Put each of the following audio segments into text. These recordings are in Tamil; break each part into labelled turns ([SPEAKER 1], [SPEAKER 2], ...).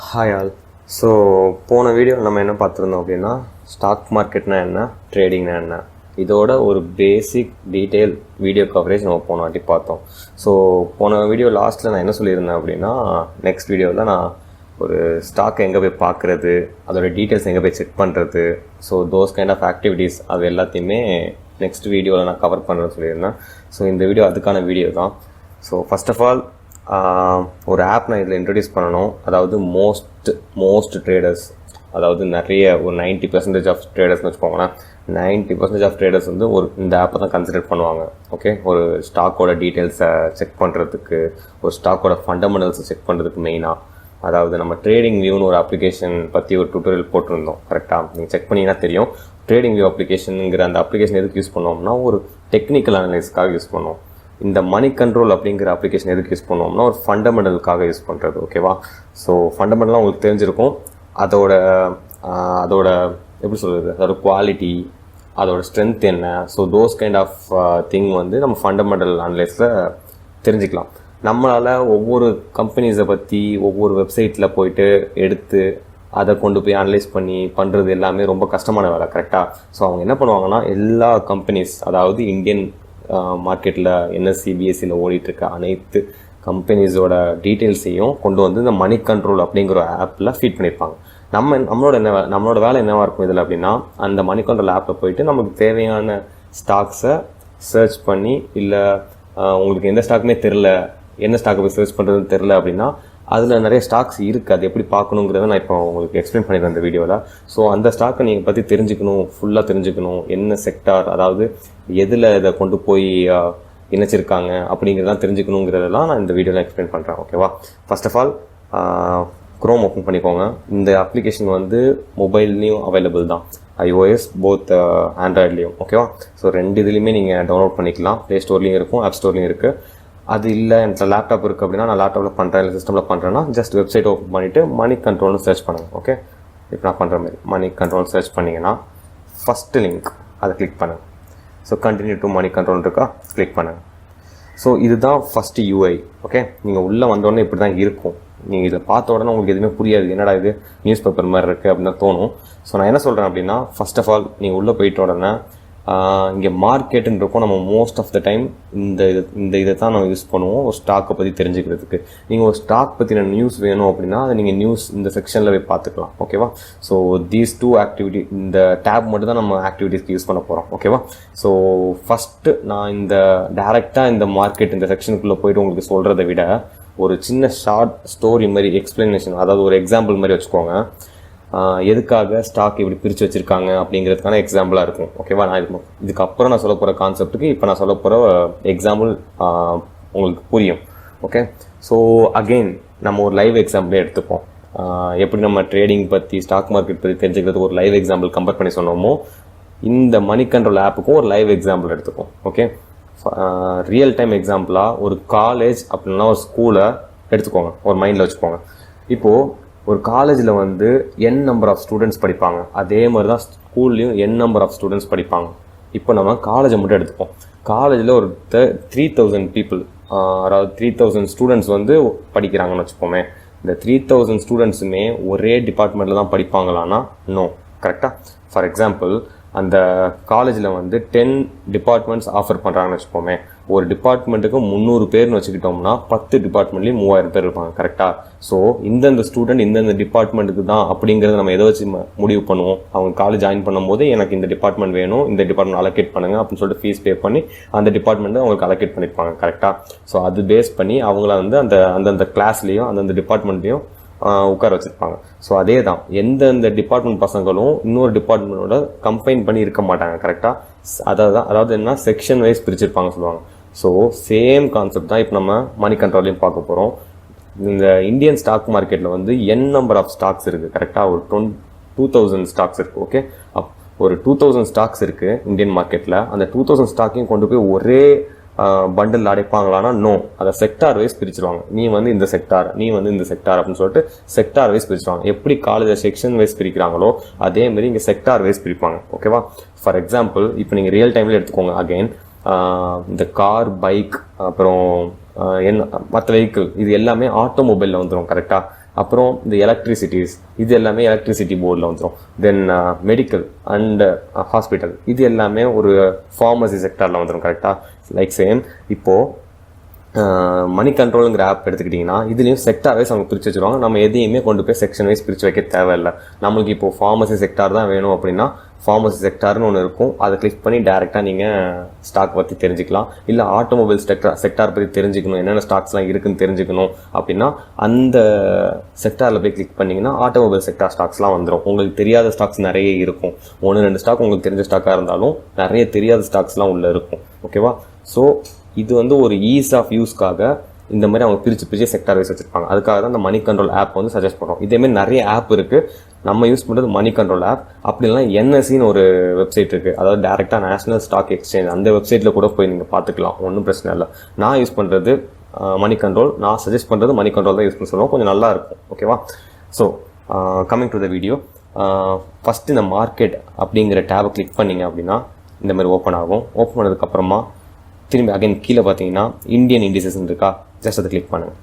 [SPEAKER 1] Hi all. ஸோ போன வீடியோவில் நம்ம என்ன பார்த்துருந்தோம் அப்படின்னா, ஸ்டாக் மார்க்கெட்னா என்ன, ட்ரேடிங்னா என்ன, இதோட ஒரு பேசிக் டீட்டெயில் வீடியோ கவரேஜ் நம்ம போன வாட்டி பார்த்தோம். ஸோ போன வீடியோ லாஸ்ட்டில் நான் என்ன சொல்லியிருந்தேன் அப்படின்னா, நெக்ஸ்ட் வீடியோவில் நான் ஒரு ஸ்டாக் எங்கே போய் பார்க்குறது, அதோட டீட்டெயில்ஸ் எங்கே போய் செக் பண்ணுறது, so those kind of activities அது எல்லாத்தையுமே நெக்ஸ்ட் வீடியோவில் நான் கவர் பண்ணுறேன்னு சொல்லியிருந்தேன். ஸோ இந்த வீடியோ அதுக்கான வீடியோ தான். ஸோ ஃபர்ஸ்ட் ஆஃப் ஆல் ஒரு ஆப் நான் இதில் இன்ட்ரடியூஸ் பண்ணணும். அதாவது மோஸ்ட் ட்ரேடர்ஸ், அதாவது நிறைய ஒரு 90% ஆஃப் ட்ரேடர்ஸ்னு வச்சுக்கோங்களேன். 90% ஆஃப் ட்ரேடர்ஸ் வந்து இந்த ஆப்பை தான் கன்சிடர் பண்ணுவாங்க. ஓகே, ஒரு ஸ்டாக்கோட டீட்டெயில்ஸை செக் பண்ணுறதுக்கு, ஒரு ஸ்டாக்கோட ஃபண்டமெண்டல்ஸை செக் பண்ணுறதுக்கு மெயினாக. அதாவது நம்ம ட்ரேடிங் வியூன்னு ஒரு அப்ளிகேஷன் பற்றி ஒரு டுட்டோரியல் போட்டிருந்தோம். கரெக்டாக நீங்கள் செக் பண்ணிங்கன்னா தெரியும். ட்ரேடிங் வியூ அப்ளிகேஷனுங்கிற அந்த அப்ளிகேஷன் எதுக்கு யூஸ் பண்ணுவோம்னா, ஒரு டெக்னிக்கல் அனலைஸ்க்காக யூஸ் பண்ணுவோம். இந்த மணி கண்ட்ரோல் அப்படிங்கிற அப்ளிகேஷன் எதுக்கு யூஸ் பண்ணுவோம்னா, ஒரு ஃபண்டமெண்டலுக்காக யூஸ் பண்ணுறது. ஓகேவா? ஸோ ஃபண்டமெண்டலாக உங்களுக்கு தெரிஞ்சிருக்கும். அதோட எப்படி சொல்கிறது, அதோட குவாலிட்டி, அதோட ஸ்ட்ரென்த் என்ன, so those kind of thing வந்து நம்ம ஃபண்டமெண்டல் அனலைஸில் தெரிஞ்சுக்கலாம். நம்மளால் ஒவ்வொரு கம்பெனிஸை பற்றி ஒவ்வொரு வெப்சைட்டில் போயிட்டு எடுத்து அதை கொண்டு போய் அனலைஸ் பண்ணி பண்ணுறது எல்லாமே ரொம்ப கஷ்டமான வேலை. கரெக்டாக? ஸோ அவங்க என்ன பண்ணுவாங்கன்னா, எல்லா கம்பெனிஸ், அதாவது இந்தியன் மார்க்கெட்டில் NSE BSEயில் ஓடிட்டுருக்க அனைத்து கம்பெனிஸோட டீட்டெயில்ஸையும் கொண்டு வந்து இந்த மணி கண்ட்ரோல் அப்படிங்கிற ஆப்பில் ஃபீட் பண்ணியிருப்பாங்க. நம்மளோட வேலை என்னவாக இருக்கும் இதில் அப்படின்னா, அந்த மணி கண்ட்ரோல் ஆப்பில் போயிட்டு நமக்கு தேவையான ஸ்டாக்ஸை சர்ச் பண்ணி, இல்லை உங்களுக்கு எந்த ஸ்டாக்குமே தெரில, என்ன ஸ்டாக்கை போய் சர்ச் பண்ணுறதுன்னு தெரில அப்படின்னா, அதில் நிறைய ஸ்டாக்ஸ் இருக்குது. அது எப்படி பார்க்கணுங்கிறத நான் இப்போ உங்களுக்கு எக்ஸ்பிளைன் பண்ணிடுறேன் இந்த வீடியோவில். ஸோ அந்த ஸ்டாக்கை நீங்கள் பற்றி தெரிஞ்சுக்கணும், ஃபுல்லாக தெரிஞ்சுக்கணும். என்ன செக்டார், அதாவது எதில் இதை கொண்டு போய் இணைச்சிருக்காங்க அப்படிங்கிறதெல்லாம் தெரிஞ்சுக்கணுங்கிறதெல்லாம் நான் இந்த வீடியோவில் எக்ஸ்பிளைன் பண்ணுறேன். ஓகேவா? First of all Chrome open பண்ணிக்கோங்க. இந்த அப்ளிகேஷன் வந்து மொபைல்லையும் அவைலபிள் தான், iOS போத் ஆண்ட்ராய்ட்லேயும். ஓகேவா? ஸோ ரெண்டு இதுலேயுமே நீங்கள் டவுன்லோட் பண்ணிக்கலாம். ப்ளே ஸ்டோர்லேயும் இருக்கும், ஆப் ஸ்டோர்லேயும் இருக்குது. அது இல்லை எனக்கு லேப்டாப் இருக்குது அப்படின்னா, நான் லேப்டாப்பில் பண்ணுறேன் இல்லை சிஸ்டமில் பண்ணுறேன்னா, ஜஸ்ட் வெப்சைட் ஓப்பன் பண்ணிவிட்டு மணி கண்ட்ரோல்னு சர்ச் பண்ணுங்கள். ஓகே, இப்போ நான் பண்ணுற மாதிரி மணி கண்ட்ரோல் சர்ச் பண்ணிங்கன்னா ஃபஸ்ட்டு லிங்க் அதை கிளிக் பண்ணுங்கள். So continue to Moneycontrol இருக்கா, கிளிக் பண்ணுங்கள். ஸோ இதுதான் ஃபஸ்ட்டு UI. ஓகே, நீங்கள் உள்ளே வந்தோடனே இப்படி தான் இருக்கும். நீங்கள் இதை பார்த்த உடனே உங்களுக்கு எதுவுமே புரியாது, என்னடா இது நியூஸ் பேப்பர் மாதிரி இருக்குது அப்படின்னு தான் தோணும். ஸோ நான் என்ன சொல்கிறேன் அப்படின்னா, ஃபர்ஸ்ட் ஆஃப் ஆல் நீங்கள் உள்ளே போயிட்ட உடனே இங்கே மார்க்கெட்டுன்றப்போ நம்ம மோஸ்ட் ஆஃப் த டைம் இந்த இதை தான் நம்ம யூஸ் பண்ணுவோம் ஒரு ஸ்டாக்கை பற்றி தெரிஞ்சுக்கிறதுக்கு. நீங்கள் ஒரு ஸ்டாக் பற்றின நியூஸ் வேணும் அப்படின்னா அதை நீங்கள் நியூஸ் இந்த செக்ஷனில் போய் பார்த்துக்கலாம். ஓகேவா? ஸோ தீஸ் டூ ஆக்டிவிட்டி, இந்த டேப் மட்டும் தான் நம்ம ஆக்டிவிட்டீஸ்க்கு யூஸ் பண்ண போகிறோம். ஓகேவா? ஸோ ஃபஸ்ட்டு நான் டேரெக்டாக இந்த மார்க்கெட் இந்த செக்ஷனுக்குள்ளே போயிட்டு உங்களுக்கு சொல்கிறத விட ஒரு சின்ன ஷார்ட் ஸ்டோரி மாதிரி எக்ஸ்பிளனேஷன், அதாவது ஒரு எக்ஸாம்பிள் மாதிரி வச்சுக்கோங்க. எதுக்காக ஸ்டாக் இப்படி பிரித்து வச்சுருக்காங்க அப்படிங்கிறதுக்கான எக்ஸாம்பிளாக இருக்கும். ஓகேவா? நான் இதுக்கப்புறம் நான் சொல்ல போகிற கான்செப்ட்டுக்கு இப்போ நான் சொல்ல போகிற எக்ஸாம்பிள் உங்களுக்கு புரியும். ஓகே, ஸோ அகெயின் நம்ம ஒரு லைவ் எக்ஸாம்பிளே எடுத்துப்போம். எப்படி நம்ம ட்ரேடிங் பற்றி, ஸ்டாக் மார்க்கெட் பற்றி தெரிஞ்சுக்கிறதுக்கு ஒரு லைவ் எக்ஸாம்பிள் கம்பேர் பண்ணி சொன்னோமோ, இந்த மணி கண்ட்ரோல் ஆப்புக்கும் ஒரு லைவ் எக்ஸாம்பிள் எடுத்துப்போம். ஓகே, ரியல் டைம் எக்ஸாம்பிளாக ஒரு காலேஜ் அப்படின்னா ஒரு ஸ்கூலை எடுத்துக்கோங்க, ஒரு மைண்டில் வச்சுக்கோங்க. இப்போது ஒரு காலேஜில் வந்து n நம்பர் ஆஃப் ஸ்டூடெண்ட்ஸ் படிப்பாங்க, அதே மாதிரி தான் ஸ்கூல்லையும் n நம்பர் ஆஃப் ஸ்டூடெண்ட்ஸ் படிப்பாங்க. இப்போ நம்ம காலேஜை மட்டும் எடுத்துப்போம். காலேஜில் ஒரு 3000 பீப்புள், அதாவது 3000 ஸ்டூடெண்ட்ஸ் வந்து படிக்கிறாங்கன்னு வச்சுப்போமே. இந்த 3000 ஸ்டூடெண்ட்ஸுமே ஒரே டிபார்ட்மெண்ட்டில் தான் படிப்பாங்களான்னா நோ. கரெக்டாக? ஃபார் எக்ஸாம்பிள், அந்த காலேஜில் வந்து 10 டிபார்ட்மெண்ட்ஸ் ஆஃபர் பண்ணுறாங்கன்னு வச்சுப்போமே. ஒரு டிபார்ட்மெண்ட்டுக்கு 300 பேர்னு வச்சுக்கிட்டோம்னா 10 டிபார்ட்மெண்ட்லேயும் 3000 பேர் இருப்பாங்க. கரெக்டாக? ஸோ இந்தந்த ஸ்டூடெண்ட் இந்தந்த டிபார்ட்மெண்ட்டுக்கு தான் அப்படிங்கிறத நம்ம எதை வச்சு முடிவு பண்ணுவோம்? அவங்க காலேஜ் ஜாயின் பண்ணும்போது எனக்கு இந்த டிபார்ட்மெண்ட் வேணும், இந்த டிபார்ட்மெண்ட் அலோகேட் பண்ணுங்க அப்படின்னு சொல்லிட்டு ஃபீஸ் பே பண்ணி அந்த டிபார்ட்மெண்ட்டை அவங்களுக்கு அலோகேட் பண்ணியிருப்பாங்க. கரெக்டாக? ஸோ அது பேஸ் பண்ணி அவங்கள வந்து அந்தந்த கிளாஸ்லேயும் அந்தந்த டிபார்ட்மெண்ட்லேயும் உட்கார வச்சுருப்பாங்க. ஸோ அதே தான், எந்தெந்த டிபார்ட்மெண்ட் பசங்களும் இன்னொரு டிபார்ட்மெண்ட்டோட கம்பைன் பண்ணி இருக்க மாட்டாங்க. கரெக்டாக? அதாவது என்ன, செக்ஷன் வைஸ் பிரிச்சிருப்பாங்க சொல்லுவாங்க. ஸோ சேம் கான்செப்ட் தான் இப்போ நம்ம மணி கண்ட்ரோல்லையும் பார்க்க போகிறோம். இந்த இந்தியன் ஸ்டாக் மார்க்கெட்டில் வந்து n நம்பர் ஆஃப் ஸ்டாக்ஸ் இருக்குது. கரெக்டாக? ஒரு 2000 ஸ்டாக்ஸ் இருக்குது. ஓகே, ஒரு 2000 ஸ்டாக்ஸ் இருக்குது இந்தியன் மார்க்கெட்டில். அந்த 2000 ஸ்டாக்கையும் கொண்டு போய் ஒரே பண்டில் அடைப்பாங்களான்னா நோ. அதை செக்டார் வைஸ் பிரிச்சிருவாங்க. நீ வந்து இந்த செக்டார், நீ வந்து இந்த செக்டார் அப்படின்னு சொல்லிட்டு செக்டார் வைஸ் பிரிச்சிருவாங்க. எப்படி காலேஜ் செக்ஷன் வைஸ் பிரிக்கிறாங்களோ அதே மாதிரி இங்கே செக்டார் வைஸ் பிரிப்பாங்க. ஓகேவா? ஃபார் எக்ஸாம்பிள், இப்போ நீங்கள் ரியல் டைமில் எடுத்துக்கோங்க. அகெயின் இந்த கார், பைக், அப்புறம் என்ன மற்ற வெஹிக்கிள், இது எல்லாமே ஆட்டோமொபைலில் வந்துடும். கரெக்டாக? அப்புறம் இந்த எலக்ட்ரிசிட்டிஸ் இது எல்லாமே எலக்ட்ரிசிட்டி போர்டில் வந்துடும். தென் மெடிக்கல் அண்ட் ஹாஸ்பிட்டல் இது எல்லாமே ஒரு ஃபார்மசி செக்டாரில் வந்துடும். கரெக்டாக? லைக் சேம் இப்போது மணி கண்ட்ரோலுங்கிற ஆப் எடுத்துக்கிட்டிங்கன்னா இதுலேயும் செக்டார் வைஸ் அவங்க பிரித்து வச்சுருவாங்க. நம்ம எதையுமே கொண்டு போய் செக்ஷன் வைஸ் பிரித்து வைக்க தேவையில்லை. நம்மளுக்கு இப்போது ஃபார்மசி செக்டார் தான் வேணும் அப்படின்னா ஃபார்மசி செக்டார்னு ஒன்று இருக்கும். அதை கிளிக் பண்ணி டேரெக்டாக நீங்கள் ஸ்டாக் பற்றி தெரிஞ்சுக்கலாம். இல்லை ஆட்டோமொபைல் செக்டார் பற்றி தெரிஞ்சுக்கணும், என்னென்ன ஸ்டாக்ஸ்லாம் இருக்குதுன்னு தெரிஞ்சுக்கணும் அப்படின்னா அந்த செக்டாரில் போய் கிளிக் பண்ணிங்கன்னா ஆட்டோமொபைல் செக்டார் ஸ்டாக்ஸ்லாம் வந்துடும். உங்களுக்கு தெரியாத ஸ்டாக்ஸ் நிறைய இருக்கும். 1-2 ஸ்டாக் உங்களுக்கு தெரிஞ்ச ஸ்டாக்காக இருந்தாலும் நிறைய தெரியாத ஸ்டாக்ஸ்லாம் உள்ளே இருக்கும். ஓகேவா? ஸோ இது வந்து ஒரு ஈஸ் ஆஃப் யூஸ்க்காக இந்த மாதிரி அவங்க பிரித்து செக்டார் வைஸ் வச்சுருப்பாங்க. அதுக்காக தான் இந்த மணி கண்ட்ரோல் ஆப் வந்து சஜஸ்ட் பண்ணுறோம். இதேமாதிரி நிறைய ஆப் இருக்குது. நம்ம யூஸ் பண்ணுறது மணி கண்ட்ரோல் ஆப். அப்படி இல்லைனா என்எஸ்சின்னு ஒரு வெப்சைட் இருக்குது, அதாவது டேரெக்டாக நேஷனல் ஸ்டாக் எக்ஸ்சேஞ்ச், அந்த வெப்சைட்டில் கூட போய் நீங்கள் பார்த்துக்கலாம், ஒன்றும் பிரச்சனை இல்லை. நான் யூஸ் பண்ணுறது மணி கண்ட்ரோல், நான் சஜஸ்ட் பண்ணுறது மணி கண்ட்ரோல் தான் யூஸ் பண்ண சொல்லுவோம். கொஞ்சம் நல்லா இருக்கும். ஓகேவா? So coming to the video, first இந்த மார்க்கெட் அப்படிங்கிற டேபை கிளிக் பண்ணிங்க அப்படின்னா இந்த மாதிரி ஓப்பன் ஆகும். ஓப்பன் பண்ணதுக்கப்புறமா திரும்பி அகைன் கீழே பார்த்தீங்கன்னா இந்தியன் இண்டிசஸ் இருக்கா, ஜஸ்ட் அதை கிளிக் பண்ணுங்கள்.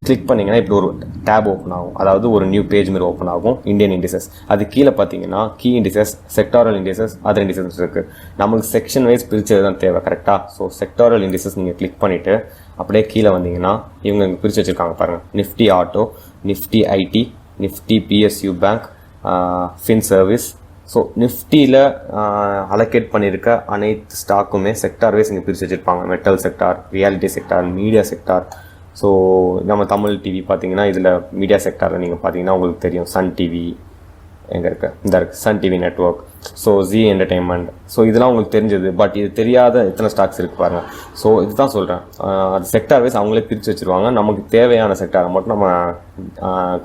[SPEAKER 1] கிளிக் பண்ணிங்கன்னா இப்படி ஒரு டேப் ஓப்பன் ஆகும், அதாவது ஒரு நியூ பேஜ் மாதிரி ஓப்பன் ஆகும், இந்தியன் இண்டிசஸ். அது கீழே பார்த்தீங்கன்னா key indices, sectoral indices, other indices இருக்குது. நமக்கு செக்ஷன் வைஸ் பிரித்தது தான் தேவை. கரெக்டாக? ஸோ செக்டாரல் இண்டிசஸ் நீங்கள் கிளிக் பண்ணிவிட்டு அப்படியே கீழே வந்தீங்கன்னா இவங்க இங்கே பிரித்து வச்சுருக்காங்க பாருங்கள். Nifty auto, Nifty IT, Nifty PSU bank, fin service. So நிஃப்டியில் அலோகேட் பண்ணியிருக்க அனைத்து ஸ்டாக்குமே செக்டார் வைஸ் இங்கே பிரித்து வச்சுருப்பாங்க. Metal sector, reality sector, media sector. So நம்ம தமிழ் டிவி பார்த்தீங்கன்னா இதில் மீடியா செக்டாரில் நீங்கள் பார்த்தீங்கன்னா உங்களுக்கு தெரியும் சன் டிவி எங்கே இருக்குது, இந்த இருக்குது Sun TV network, so Zee entertainment. So இதெல்லாம் உங்களுக்கு தெரிஞ்சது. பட் இது தெரியாத எத்தனை ஸ்டாக்ஸ் இருக்குது பாருங்கள். ஸோ இதுதான் சொல்கிறேன், அது செக்டார் வைஸ் அவங்களே பிரித்து வச்சுருவாங்க. நமக்கு தேவையான செக்டாரை மட்டும் நம்ம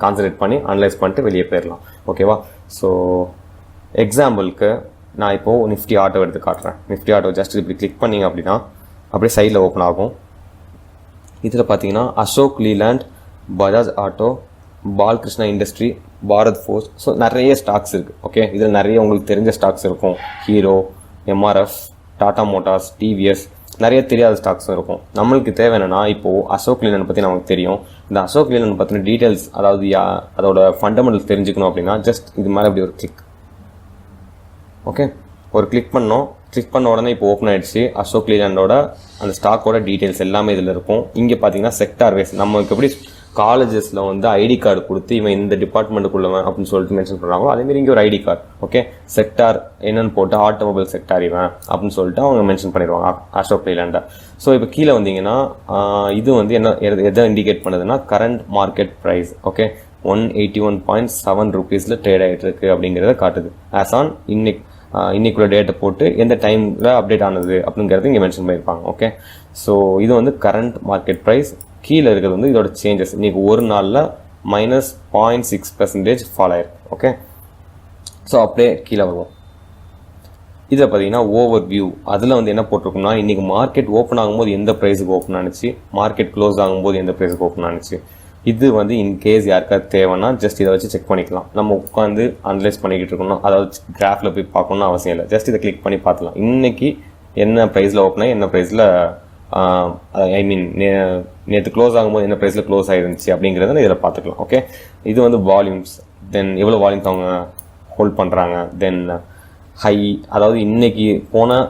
[SPEAKER 1] கான்சன்ட்ரேட் பண்ணி அனலைஸ் பண்ணிட்டு வெளியே போயிடலாம். ஓகேவா? ஸோ எக்ஸாம்பிளுக்கு நான் இப்போது நிஃப்டி ஆட்டோ எடுத்து காட்டுறேன். நிஃப்டி ஆட்டோ ஜஸ்ட் இப்படி கிளிக் பண்ணிங்க அப்படின்னா அப்படியே சைடில் ஓப்பன் ஆகும். இதில் பார்த்தீங்கன்னா Ashok Leyland, Bajaj auto, Balakrishna industry, Bharat force. So நிறைய ஸ்டாக்ஸ் இருக்குது. ஓகே, இதில் நிறைய உங்களுக்கு தெரிஞ்ச ஸ்டாக்ஸ் இருக்கும். Hero, MRF, Tata Motors, TVS, நிறைய தெரியாத ஸ்டாக்ஸும் இருக்கும். நம்மளுக்கு தேவை என்னென்னா இப்போது அசோக் லீலாண்ட் பற்றி நமக்கு தெரியும். இந்த அசோக் லீலாண்ட் பற்றின டீட்டெயில்ஸ், அதாவது அதோட ஃபண்டமெண்டல்ஸ் தெரிஞ்சுக்கணும் அப்படின்னா ஜஸ்ட் இது மாதிரி அப்படி ஒரு கிளிக். ஓகே, ஒரு கிளிக் பண்ணோம். கிளிக் பண்ண உடனே இப்போ ஓப்பன் ஆகிடுச்சு. அசோக் லீலாண்டோட அந்த ஸ்டாக்கோட டீட்டெயில்ஸ் எல்லாமே இதில் இருக்கும். இங்கே பார்த்தீங்கன்னா செக்டார் வைஸ் நமக்கு எப்படி காலேஜஸில் வந்து ஐடி கார்டு கொடுத்து இவன் இந்த டிபார்ட்மெண்ட்டுக்குள்ளவன் அப்படின்னு சொல்லிட்டு மென்ஷன் பண்ணுறாங்களோ அதேமாரி இங்கே ஒரு ஐடி கார்டு. ஓகே, செக்டார் என்னன்னு போட்டு ஆட்டோமொபைல் செக்டார் இவன் அப்படின்னு சொல்லிட்டு அவங்க மென்ஷன் பண்ணிடுவாங்க அசோக் லீலாண்டை. ஸோ இப்போ கீழே வந்தீங்கன்னா இது வந்து என்ன எதை இண்டிகேட் பண்ணுதுன்னா current market price. Okay, 181.7 rupees trade ஆகிட்டு இருக்கு அப்படிங்கிறத காட்டுது. ஆஸ் ஆன் இன்னைக்குள்ள டேட்டை போட்டு எந்த டைமில் அப்டேட் ஆனது அப்படிங்கிறது இங்கே மென்ஷன் பண்ணியிருப்பாங்க. ஓகே, ஸோ இது வந்து கரண்ட் மார்க்கெட் ப்ரைஸ். கீழே இருக்கிறது வந்து இதோட சேஞ்சஸ். இன்றைக்கி ஒரு நாளில் -0.6% ஃபால் ஆயிருக்கு. ஓகே, ஸோ அப்படியே கீழே வருவோம். இதில் பார்த்தீங்கன்னா ஓவர் வியூ, அதில் வந்து என்ன போட்டிருக்கோம்னா இன்றைக்கி மார்க்கெட் ஓப்பன் ஆகும்போது எந்த ப்ரைஸுக்கு ஓப்பன் ஆனிச்சு, மார்க்கெட் க்ளோஸ் ஆகும்போது எந்த ப்ரைஸுக்கு ஓப்பன் ஆனிச்சு. இது வந்து இன்கேஸ் யாருக்காவது தேவைன்னா ஜஸ்ட் இதை வச்சு செக் பண்ணிக்கலாம். நம்ம உட்காந்து அனலைஸ் பண்ணிக்கிட்டு இருக்கணும், அதாவது கிராஃபில் போய் பார்க்கணும்னு அவசியம் இல்லை. ஜஸ்ட் இதை கிளிக் பண்ணி பார்த்துலாம். இன்றைக்கி என்ன ப்ரைஸில் ஓப்பன் ஆகி என்ன ப்ரைஸில் நேற்று க்ளோஸ் ஆகும்போது என்ன ப்ரைஸில் க்ளோஸ் ஆகிருந்துச்சு அப்படிங்கிறத இதில் பார்த்துக்கலாம். ஓகே, இது வந்து வால்யூம்ஸ், தென் எவ்வளோ வால்யூம்ஸ் அவங்க ஹோல்ட் பண்ணுறாங்க, தென் ஹை, அதாவது இன்றைக்கி போன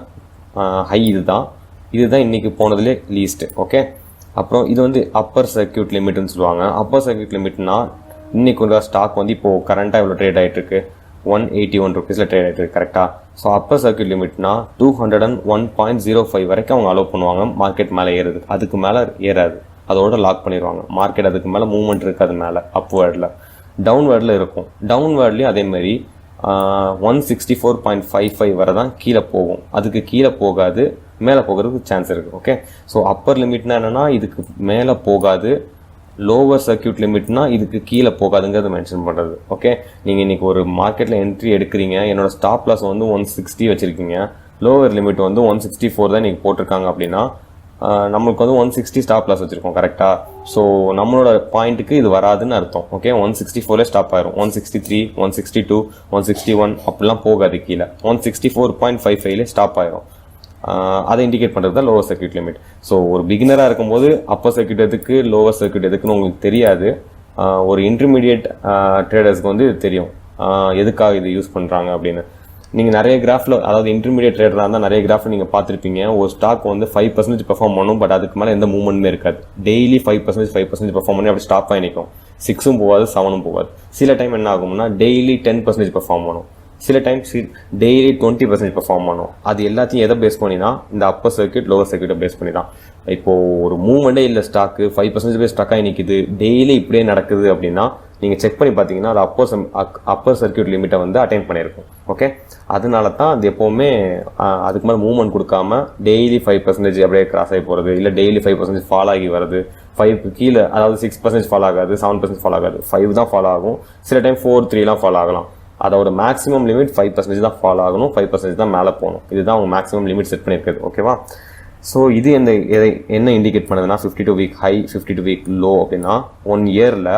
[SPEAKER 1] ஹை இதுதான் இன்றைக்கி போனதுலேயே லீஸ்ட்டு. ஓகே, அப்புறம் இது வந்து அப்பர் சர்க்கியூட் லிமிட்னு சொல்லுவாங்க. அப்பர் சர்க்கியூட் லிமிட்னா இன்றைக்கி ஒரு ஸ்டாக் வந்து இப்போது கரண்ட்டாக இவ்வளோ ட்ரேட் ஆகிட்டுருக்கு, 181 rupees ட்ரேட் ஆகிட்டு இருக்கு. கரெக்டாக? ஸோ அப்பர் சர்க்கியூட் லிமிட்னா 201.05 வரைக்கும் அவங்க அலோவ் பண்ணுவாங்க. மார்க்கெட் மேலே ஏறுது, அதுக்கு மேலே ஏறாது, அதோட லாக் பண்ணிடுவாங்க. மார்க்கெட் அதுக்கு மேலே மூவ்மெண்ட் இருக்குது, அது மேலே அப்வேர்டில். டவுன்வேர்டில் இருக்கும். டவுன்வேர்ட்லேயும் அதேமாதிரி 164.55 வரை தான் கீழே போகும். அதுக்கு கீழே போகாது, மேலே போகிறதுக்கு சான்ஸ் இருக்குது. ஓகே, ஸோ அப்பர் லிமிட்னா என்னென்னா இதுக்கு மேலே போகாது, லோவர் சர்க்கியூட் லிமிட்னா இதுக்கு கீழே போகாதுங்கிறத மென்ஷன் பண்ணுறது. ஓகே, நீங்கள் இன்றைக்கி ஒரு மார்க்கெட்டில் என்ட்ரி எடுக்கிறீங்க, என்னோட ஸ்டாப் லாஸ் வந்து 160 வச்சுருக்கீங்க, லோவர் லிமிட் வந்து 164 தான் இன்றைக்கி போட்டிருக்காங்க அப்படின்னா நம்மளுக்கு வந்து 160 ஸ்டாப் லாஸ் வச்சுருக்கோம். கரெக்டாக? ஸோ நம்மளோட பாயிண்ட்டுக்கு இது வராதுன்னு அர்த்தம். ஓகே, 164 ஸ்டாப் ஆயிரும். 163, 162, 161 அப்படிலாம் போகாது கீழே. 164.55 ஸ்டாப் ஆயிரும். அதை இண்டிகேட் பண்ணுறது தான் லோவர் சர்க்யூட் லிமிட். ஸோ ஒரு பிகினராக இருக்கும்போது அப்பர் சர்க்யூட் எதுக்கு லோவர் சர்க்யூட் எதுக்குன்னு உங்களுக்கு தெரியாது. ஒரு இன்டர்மீடியட் ட்ரேடர்ஸ்க்கு வந்து இது தெரியும் எதுக்காக இது யூஸ் பண்ணுறாங்க அப்படின்னு. நீங்கள் நிறைய கிராஃபில், அதாவது இன்டர்மீடியட் ட்ரேடராக இருந்தால் நிறைய கிராஃபில் நீங்கள் பார்த்துருப்பீங்க. ஒரு ஸ்டாக் வந்து 5% பெர்ஃபார்ம் பண்ணும், பட் அதுக்கு மேலே எந்த மூவ்மெண்ட்டுமே இருக்காது. டெய்லி 5% பெர்ஃபார்ம் பண்ணி அப்படி ஸ்டாப் ஆகி நிற்கும். 6ம் போகாது, 7ம் போகாது. சில டைம் என்ன ஆகும்னா டெய்லி 10% பெர்ஃபார்ம் பண்ணும், சில டைம் டெய்லி 20% பெர்ஃபார்ம் பண்ணும். அது எல்லாத்தையும் எதை பேஸ் பண்ணி தான்? இந்த அப்பர் சர்க்யூட் லோவர் சர்க்யூட்டை பேஸ் பண்ணி தான். இப்போது ஒரு மூவ்மெண்ட்டே இல்லை, ஸ்டாக்கு 5% ஸ்டாக் ஆகி நிற்கிது, டெய்லி இப்படியே நடக்குது அப்படின்னா நீங்கள் செக் பண்ணி பார்த்தீங்கன்னா அது அப்பர் சர்க்யூட் லிமிட்டை வந்து அட்டைன் பண்ணியிருக்கும். ஓகே, அதனால தான் அது எப்போவுமே அதுக்கு மேலே மூவ்மெண்ட் கொடுக்காம டெய்லி 5% அப்படியே கிராஸ் ஆகி போகிறது, இல்லை டெய்லி 5% ஃபால் ஆகி வருது. 5க்கு கீழே, அதாவது 6% ஃபால் ஆகாது, 7% ஃபால் ஆகாது, 5 தான் ஃபால் ஆகும். சில டைம் 4, 3லாம் ஃபால் ஆகலாம். அதோட மேக்ஸிமம் லிமிட் 5% தான் ஃபால் ஆகணும், 5% தான் மேலே போகணும். இதுதான் அவங்க மேக்ஸிமம் லிமிட் செட் பண்ணியிருக்குது. ஓகேவா? ஸோ இது என்ன இண்டிகேட் பண்ணுதுன்னா 52 வீக் ஹை, 52 வீக் லோ அப்படின்னா 1 இயரில்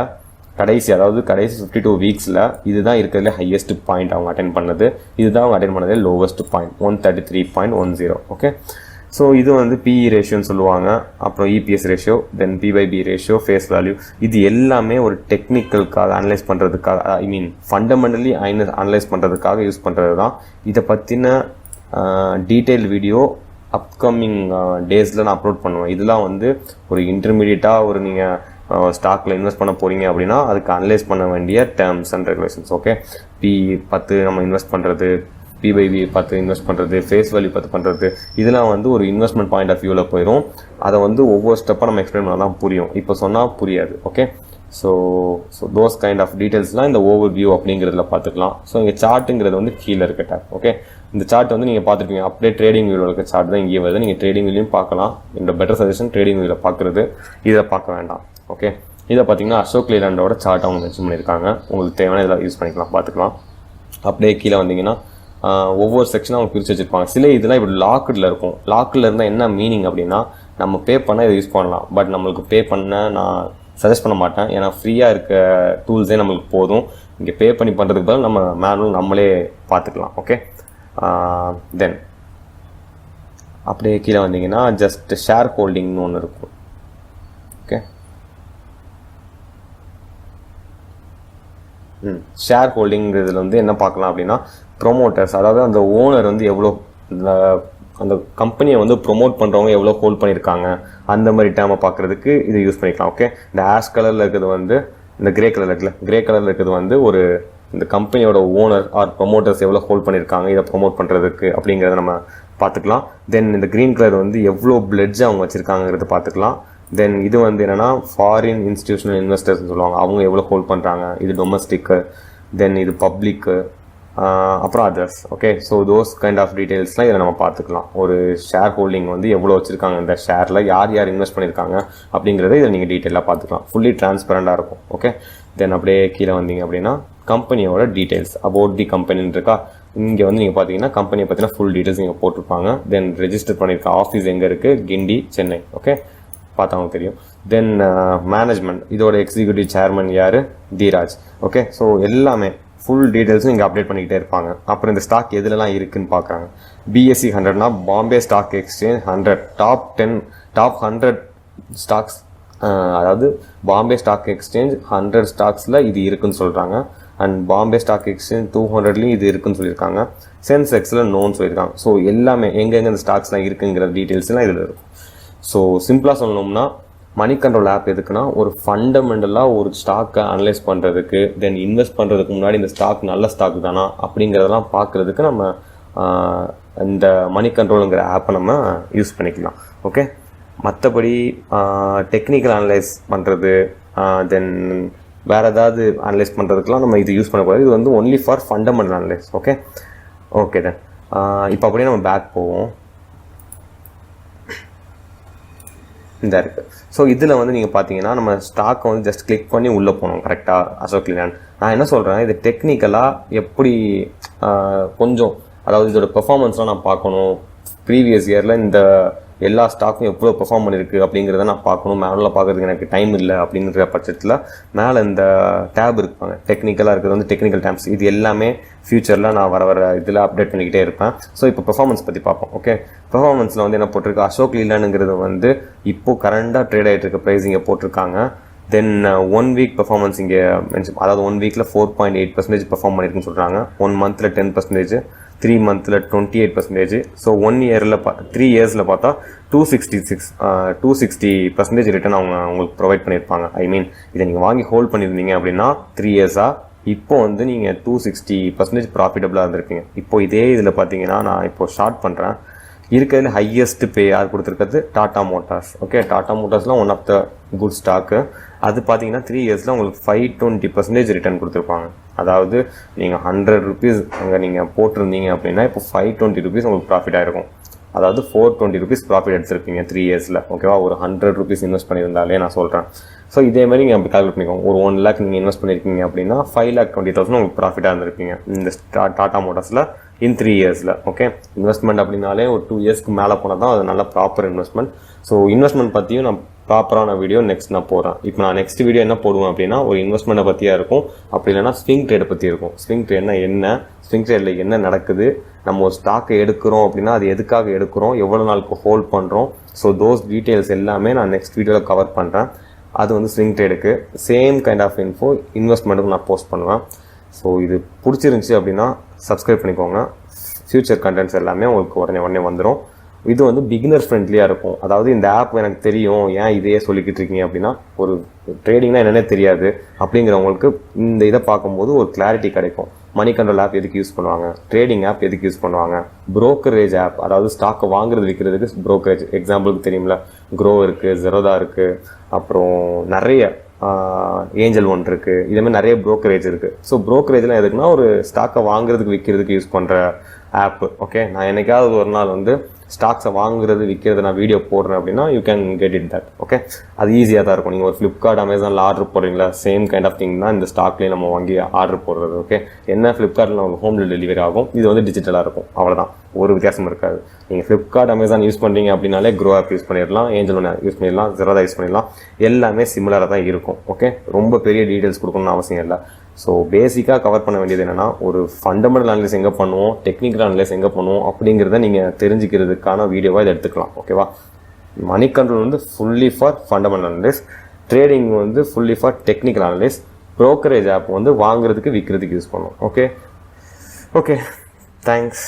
[SPEAKER 1] கடைசி 52 வீக்ஸில் இதுதான் இருக்கிறதுல ஹையஸ்ட் பாயிண்ட் அவங்க அட்டென்ட் பண்ணது. இதுதான் அவங்க அட்டென்ட் பண்ணதே லோவஸ்ட் பாயிண்ட் 133.10. ஓகே, ஸோ இது வந்து பிஇ ரேஷியோன்னு சொல்லுவாங்க, அப்புறம் இபிஎஸ் ரேஷியோ, தென் பி/பி ரேஷியோ, ஃபேஸ் வேல்யூ. இது எல்லாமே ஒரு டெக்னிக்கலுக்காக அனலைஸ் பண்ணுறதுக்காக, ஐ மீன் ஃபண்டமெண்டலி அனலைஸ் பண்ணுறதுக்காக யூஸ் பண்ணுறது தான். இதை பற்றின டீட்டெயில் வீடியோ அப்கமிங் டேஸில் நான் அப்லோட் பண்ணுவேன். இதெல்லாம் வந்து ஒரு இன்டர்மீடியட்டாக ஒரு நீங்கள் ஸ்டாக்கில் இன்வெஸ்ட் பண்ண போகிறீங்க அப்படின்னா அதுக்கு அனலைஸ் பண்ண வேண்டிய terms and regulations. Okay, P10 நம்ம இன்வெஸ்ட் பண்ணுறது, P/B 10 இன்வெஸ்ட் பண்ணுறது, ஃபேஸ் வேல்யூ 10 பண்ணுறது, இதெல்லாம் வந்து ஒரு இன்வெஸ்ட்மெண்ட் பாயிண்ட் ஆஃப் வியூவில் போயிடும். அதை வந்து ஒவ்வொரு ஸ்டெப்பாக நம்ம எக்ஸ்பிளைன் பண்ணால் தான் புரியும், இப்போ சொன்னால் புரியாது. Okay, so those kind of டீட்டெயில்ஸ்லாம் இந்த ஓவர் வியூ அப்படிங்கிறதுல பார்த்துக்கலாம். ஸோ இங்கே சார்ட்டுங்கிறது வந்து கீழே இருக்க டேப். ஓகே, இந்த சார்ட் வந்து நீங்கள் பார்த்துருப்பீங்க, அப்படியே ட்ரேடிங் வியூவில் இருக்க சார்ட் தான் இங்கே வருது. நீங்கள் ட்ரேடிங் வியூலையும் பார்க்கலாம். என்னோட பெட்டர் சஜஷன் ட்ரேடிங் வியூவில் பார்க்குறது, இதை பார்க்க வேண்டாம். ஓகே, இதை பார்த்தீங்கன்னா அசோக் லேலண்டோட சார்ட் அவங்க மென்ஷன் பண்ணியிருக்காங்க. உங்களுக்கு தேவையான இதெல்லாம் யூஸ் பண்ணிக்கலாம், பார்த்துக்கலாம். அப்படியே கீழே வந்தீங்கன்னா ஒவ்வொரு செக்ஷனாக அவங்க பிரித்து வச்சுருப்பாங்க. சில இதெல்லாம் இப்படி லாக்கில் இருக்கும். லாக்கில் இருந்தால் என்ன மீனிங் அப்படின்னா நம்ம பே பண்ணால் இதை யூஸ் பண்ணலாம், பட் நம்மளுக்கு பே பண்ண நான் சஜஸ்ட் பண்ண மாட்டேன். ஏன்னா ஃப்ரீயாக இருக்க டூல்ஸே நம்மளுக்கு போதும். இங்கே பே பண்ணி பண்ணுறதுக்கு பதில் நம்ம மேனுவல் நம்மளே பார்த்துக்கலாம். ஓகே, தென் அப்படியே கீழே வந்தீங்கன்னா ஜஸ்ட் ஷேர் ஹோல்டிங்னு ஒன்று இருக்கும். ஓகே, ஷேர் ஹோல்டிங்கிறதுல வந்து என்ன பார்க்கலாம் அப்படின்னா ப்ரொமோட்டர்ஸ், அதாவது அந்த ஓனர் வந்து எவ்வளோ அந்த கம்பெனியை வந்து ப்ரொமோட் பண்ணுறவங்க எவ்வளோ ஹோல்ட் பண்ணியிருக்காங்க, அந்த மாதிரி டேமை பார்க்குறதுக்கு இது யூஸ் பண்ணிக்கலாம். ஓகே, இந்த ஆஷ் கலரில் இருக்கிறது வந்து, இந்த கிரே கலரில் இருக்கிறது வந்து ஒரு இந்த கம்பெனியோட ஓனர் ஆர் ப்ரொமோட்டர்ஸ் எவ்வளோ ஹோல்ட் பண்ணியிருக்காங்க இதை ப்ரொமோட் பண்ணுறதுக்கு அப்படிங்கிறத நம்ம பார்த்துக்கலாம். தென் இந்த க்ரீன் கலர் வந்து எவ்வளோ பிளட்ஜ் அவங்க வச்சுருக்காங்கிறத பார்த்துக்கலாம். தென் இது வந்து என்னென்னா ஃபாரின் இன்ஸ்டிடியூஷனல் இன்வெஸ்டர்ஸ்னு சொல்லுவாங்க, அவங்க எவ்வளோ ஹோல்ட் பண்ணுறாங்க, இது டொமஸ்டிக்கு, தென் இது பப்ளிக்கு, அப்புறம் others. Okay, so those kind of டீட்டெயில்ஸ்லாம் இதில் நம்ம பார்த்துக்கலாம். ஒரு ஷேர் ஹோல்டிங் வந்து எவ்வளோ வச்சுருக்காங்க, இந்த ஷேரில் யார் இன்வெஸ்ட் பண்ணியிருக்காங்க அப்படிங்கிறத இதில் நீங்கள் டீட்டெயிலாக பார்த்துக்கலாம். ஃபுல்லி டிரான்ஸ்பரண்டாக இருக்கும். ஓகே, தென் அப்படியே கீழே வந்தீங்க அப்படின்னா கம்பெனியோட டீட்டெயில்ஸ், அபவுட் தி கம்பெனின்னு இருக்கா. இங்கே வந்து நீங்கள் பார்த்தீங்கன்னா கம்பெனியை பற்றின ஃபுல் டீட்டெயில்ஸ் நீங்கள் போட்டிருப்பாங்க. தென் ரெஜிஸ்டர் பண்ணியிருக்க ஆஃபீஸ் எங்கே இருக்குது, கிண்டி, சென்னை. ஓகே, பார்த்தவங்க தெரியும். தென் மேனேஜ்மெண்ட், இதோட எக்ஸிக்யூட்டிவ் சேர்மன் யார், தீராஜ். ஓகே, ஸோ எல்லாமே ஃபுல் டீட்டெயில்ஸும் இங்கே அப்டேட் பண்ணிக்கிட்டே இருப்பாங்க. அப்புறம் இந்த ஸ்டாக் எதுலலாம் இருக்குதுன்னு பார்க்குறாங்க. BSE 100னா Bombay stock exchange 100 top 100 stocks, அதாவது பாம்பே ஸ்டாக் எக்ஸ்சேஞ்ச் 100 ஸ்டாக்ஸில் இது இருக்குன்னு சொல்கிறாங்க. அண்ட் பாம்பே ஸ்டாக் எக்ஸ்சேஞ்ச் 200லேயும் இது இருக்குன்னு சொல்லியிருக்காங்க. சென்செக்ஸில் நோன்னு சொல்லியிருக்காங்க. ஸோ எல்லாமே எங்கெங்கே இந்த ஸ்டாக்ஸ்லாம் இருக்குங்கிற டீட்டெயில்ஸ்லாம் இதில் இருக்கும். ஸோ சிம்பிளாக சொல்லணும்னா மணி கண்ட்ரோல் ஆப் எதுக்குன்னா ஒரு ஃபண்டமெண்டலாக ஒரு ஸ்டாக்கை அனலைஸ் பண்ணுறதுக்கு, தென் இன்வெஸ்ட் பண்ணுறதுக்கு முன்னாடி இந்த ஸ்டாக் நல்ல ஸ்டாக் தானா அப்படிங்கிறதெல்லாம் பார்க்குறதுக்கு நம்ம இந்த மணி கண்ட்ரோலுங்கிற ஆப்பை நம்ம யூஸ் பண்ணிக்கலாம். ஓகே, மற்றபடி டெக்னிக்கல் அனலைஸ் பண்ணுறது, தென் வேறு ஏதாவது அனலைஸ் பண்ணுறதுக்குலாம் நம்ம இது யூஸ் பண்ணக்கூடாது. இது வந்து only for fundamental analyse. Okay, then இப்போ அப்படியே நம்ம பேக் போவோம். இந்த இருக்குது. ஸோ இதில் வந்து நீங்கள் பார்த்தீங்கன்னா நம்ம ஸ்டாக்கை வந்து ஜஸ்ட் கிளிக் பண்ணி உள்ளே போகணும் கரெக்டாக. அசோக் லேலண்ட் நான் என்ன சொல்கிறேன், இது டெக்னிக்கலாக எப்படி கொஞ்சம், அதாவது இதோட பெர்ஃபார்மன்ஸ்லாம் நான் பார்க்கணும். ப்ரீவியஸ் இயரில் இந்த எல்லா ஸ்டாக்கும் எவ்வளோ பெர்ஃபார்ம் பண்ணியிருக்கு அப்படிங்கிறத நான் பார்க்கணும், மேனுவலாக பார்க்கறதுக்கு எனக்கு டைம் இல்லை அப்படிங்கிற பட்சத்தில் மேலே இந்த டேப் இருப்பாங்க, டெக்னிக்கலாக இருக்கிறது வந்து டெக்னிக்கல் டேப்ஸ். இது எல்லாமே ஃபியூச்சரில் நான் வர இதில் அப்டேட் பண்ணிக்கிட்டே இருப்பேன். ஸோ இப்போ பெர்ஃபார்மன்ஸ் பற்றி பார்ப்போம். ஓகே, பெர்ஃபார்மன்ஸில் வந்து என்ன போட்டிருக்கு, அசோக் லீலானுங்கிறது வந்து இப்போது கரண்டாக ட்ரேட் ஆகிட்டு இருக்க ப்ரைஸ் இங்கே போட்டிருக்காங்க. தென் 1 வீக் பெர்ஃபார்மன்ஸ் இங்கே மென்ஷன், அதாவது 1 வீக்கில் 4.8% பெர்ஃபார்ம் பண்ணியிருக்குன்னு சொல்கிறாங்க. 1 மந்தில் 10%, 3 மந்தில் 28%. ஸோ 1 இயரில் 3 இயர்ஸில் பார்த்தா 260% ரிட்டர்ன் அவங்க உங்களுக்கு ப்ரொவைட் பண்ணியிருப்பாங்க. ஐ மீன் இதை நீங்கள் வாங்கி ஹோல்ட் பண்ணியிருந்தீங்க அப்படின்னா 3 இயர்ஸாக இப்போ வந்து நீங்கள் 260% ப்ராஃபிட்டபுளாக இருந்திருப்பீங்க. இப்போ இதே இதில் பார்த்தீங்கன்னா நான் இப்போ ஷார்ட் பண்ணுறேன். இருக்கிறதுல ஹையஸ்ட் பே யார் கொடுத்துருக்கிறது, டாடா மோட்டார்ஸ். ஓகே, டாடா மோட்டார்ஸ்லாம் one of the good stock. அது பார்த்தீங்கன்னா 3 இயர்ஸில் உங்களுக்கு 520% ரிட்டர்ன் கொடுத்துருப்பாங்க. அதாவது நீங்கள் 100 rupees அங்கே நீங்கள் போட்டிருந்தீங்க அப்படின்னா இப்போ 520 rupees உங்களுக்கு ப்ராஃபிட் ஆகிருக்கும். அதாவது 420 rupees ப்ராஃபிட் எடுத்துருப்பீங்க 3 இயர்ஸில். ஓகேவா, ஒரு 100 rupees இன்வெஸ்ட் பண்ணியிருந்தாலே நான் சொல்கிறேன். ஸோ இதே மாதிரி நீங்கள் அப்படி கால்குலேட் பண்ணிக்கோங்க. ஒரு 1 lakh நீங்கள் இன்வெஸ்ட் பண்ணியிருக்கீங்க அப்படின்னா 5,20,000 உங்களுக்கு ப்ராஃபிட்டாக இருந்திருப்பீங்க இந்த டாடா மோட்டார்ஸில் இன் 3 இயர்ஸில். ஓகே, இன்வெஸ்ட்மெண்ட் அப்படின்னாலே ஒரு 2 இயர்ஸ்க்கு மேலே போனால் தான் அது நல்ல ப்ராப்பர் இன்வெஸ்ட்மெண்ட். ஸோ இன்வெஸ்ட்மெண்ட் பற்றியும் நான் ப்ராப்பரான வீடியோ நெக்ஸ்ட் நான் போடுறேன். இப்போ நான் நெக்ஸ்ட் வீடியோ என்ன போடுவேன் அப்படின்னா ஒரு இன்வெஸ்ட்மெண்ட்டை பற்றியாக இருக்கும், அப்படி இல்லைனா ஸ்விங் ட்ரேடை பற்றி இருக்கும். ஸ்விங் ட்ரேட்னா என்ன, ஸ்விங் ட்ரேடில் என்ன நடக்குது, நம்ம ஒரு ஸ்டாக்கை எடுக்கிறோம் அப்படின்னா அது எதுக்காக எடுக்கிறோம், எவ்வளோ நாளுக்கு ஹோல்ட் பண்ணுறோம். ஸோ தோஸ் டீட்டெயில்ஸ் எல்லாமே நான் நெக்ஸ்ட் வீடியோவில் கவர் பண்ணுறேன். அது வந்து ஸ்விங் ட்ரேடுக்கு. சேம் கைண்ட் ஆஃப் இன்ஃபோ இன்வெஸ்ட்மெண்ட்டுக்கு நான் போஸ்ட் பண்ணுவேன். ஸோ இது பிடிச்சிருந்துச்சி அப்படின்னா சப்ஸ்கிரைப் பண்ணிக்கோங்க. ஃபியூச்சர் கண்டென்ட்ஸ் எல்லாமே உங்களுக்கு உடனே வந்துடும். இது வந்து பிகினர் ஃப்ரெண்ட்லியாக இருக்கும். அதாவது இந்த ஆப் எனக்கு தெரியும், ஏன் இதையே சொல்லிக்கிட்டு இருக்கீங்க அப்படின்னா ஒரு ட்ரேடிங்னா என்னென்னே தெரியாது அப்படிங்கிறவங்களுக்கு இந்த இதை பார்க்கும்போது ஒரு கிளாரிட்டி கிடைக்கும். மணி கண்ட்ரோல் ஆப் எதுக்கு யூஸ் பண்ணுவாங்க, ட்ரேடிங் ஆப் எதுக்கு யூஸ் பண்ணுவாங்க, புரோக்கரேஜ் ஆப், அதாவது ஸ்டாக்கை வாங்குறது விற்கிறதுக்கு புரோக்கரேஜ். எக்ஸாம்பிளுக்கு தெரியுமில்ல, க்ரோ இருக்குது, ஜெரோதா இருக்குது, அப்புறம் நிறைய ஏஞ்சல் ஒன் இருக்குது, இதேமாதிரி நிறைய புரோக்கரேஜ் இருக்குது. ஸோ புரோக்கரேஜ்லாம் எதுக்குன்னா ஒரு ஸ்டாக்கை வாங்குறதுக்கு விற்கிறதுக்கு யூஸ் பண்ணுற ஆப்பு. ஓகே, நான் என்னைக்காவது ஒரு நாள் வந்து ஸ்டாக்ஸை வாங்குறது விற்கிறது நான் வீடியோ போடுறேன் அப்படின்னா you can get it that. Okay, அது ஈஸியாக தான் இருக்கும். நீங்கள் ஒரு ஃப்ளிப்கார்ட், அமேசானில் ஆர்டர் போடுறீங்களா, சேம் கைண்ட் ஆஃப் திங் தான் இந்த ஸ்டாக்லேயே நம்ம வாங்கி ஆர்டர் போடுறது. ஓகே, என்ன ஃப்ளிப்கார்ட்டில் நமக்கு ஹோம் டெலிவரி ஆகும், இது வந்து டிஜிட்டலாக இருக்கும், அவ்வளோதான், ஒரு வித்தியாசம் இருக்காது. நீங்கள் ஃப்ளிப்கார்ட், அமேசான் யூஸ் பண்ணுறீங்க அப்படின்னாலே க்ரோ ஆப் யூஸ் பண்ணிடலாம், ஏஞ்சல் ஒன் யூஸ் பண்ணிடலாம், ஜெரோதா யூஸ் பண்ணிடலாம், எல்லாமே சிமிலராக தான் இருக்கும். ஓகே, ரொம்ப பெரிய டீட்டெயில்ஸ் கொடுக்கணும்னு அவசியம் இல்லை. ஸோ பேசிக்காக கவர் பண்ண வேண்டியது என்னென்னா ஒரு ஃபண்டமெண்டல் அனலைஸ் எங்கே பண்ணுவோம், டெக்னிக்கல் அனலைஸ் எங்கே பண்ணுவோம் அப்படிங்கிறத நீங்கள் தெரிஞ்சுக்கிறதுக்கான வீடியோவாக இதை எடுத்துக்கலாம். ஓகேவா, மணி கண்ட்ரோல் வந்து fully for fundamental analyse, trading வந்து fully for technical analyse, brokerage app வந்து வாங்குறதுக்கு விற்கிறதுக்கு யூஸ் பண்ணுவோம். Okay, thanks.